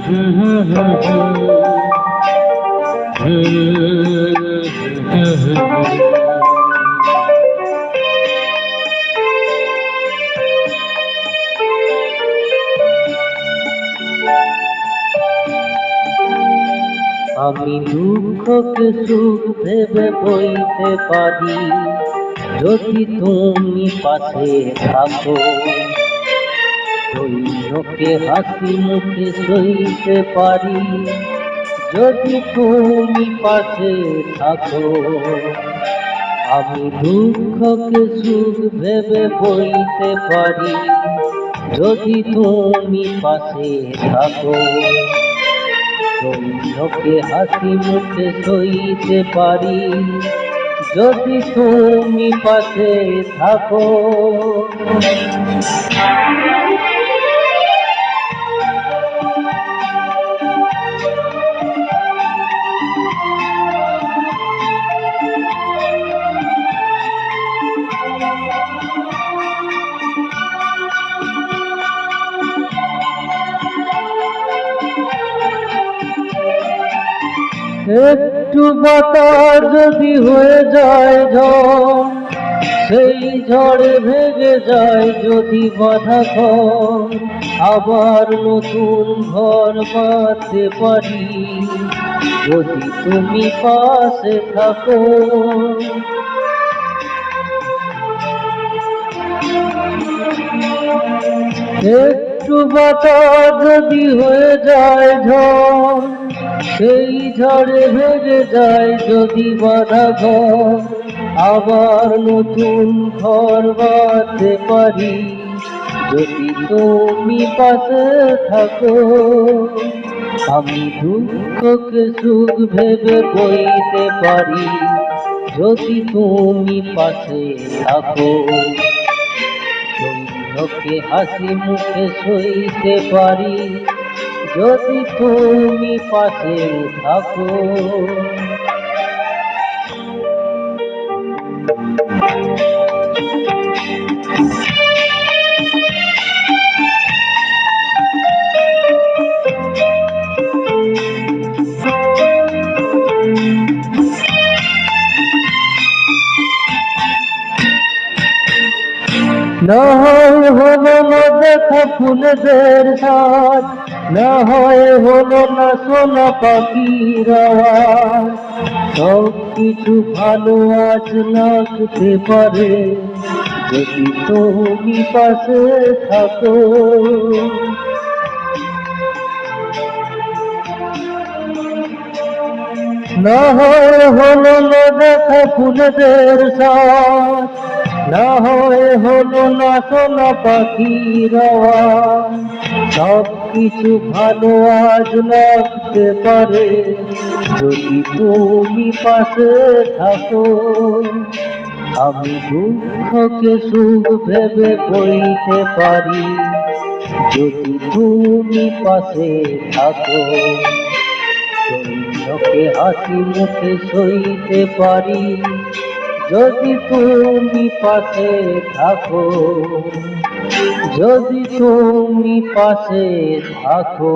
আমি দুঃখকে সুখ ভেবে বইতে পারি যদি তুমি পাশে থাকো। দৈন্যকে হাসি মুখে সইতে পারি যদি তুমি পাশে থাকো। আমি দুঃখকে সুখ ভেবে বইতে পারি যদি তুমি পাশে থাকো। দৈন্যকে হাসি মুখে সইতে পারি যদি তুমি পাশে থাকো। একটু বাতাস যদি হয়ে যায় ঝড়, সেই ঝড়ে ভেঙে যায় যদি বাঁধা ঘর, আবার নতুন ঘর বাঁধতে পারি যদি তুমি পাশে থাকো। একটু বাতাস যদি হয়ে যায় ঝড়, সেই ঝড়ে ভেঙে যায় যদি বাঁধা ঘর, আবার নতুন ঘর বাঁধতে পারি যদি তুমি পাশে থাকো। আমি দুঃখকে সুখ ভেবে বইতে পারি যদি তুমি পাশে থাকো। দৈন্যকে হাসি মুখে সইতে পারি যদি তুমি পাশে থাকো। না হয় হলো না দেখা ফুলদের সাজ, না হয় হলো না শোনা পাখির আওয়াজ, সব কিছু ভালো আজ লাগতে পারে যদি তুমি পাশে থাকো। না হয় হলো না দেখা ফুলদের সাজ, না হয় হলো না শোনা পাখির আওয়াজ, সব কিছু ভালো আজ লাগতে পারে যদি তুমি পাশে থাকো। আমি দুঃখকে সুখ ভেবে বইতে পারি যদি তুমি পাশে থাকো। দৈন্যকে হাসি মুখে সইতে পারি যদি তুমি পাশে থাকো, যদি তুমি পাশে থাকো।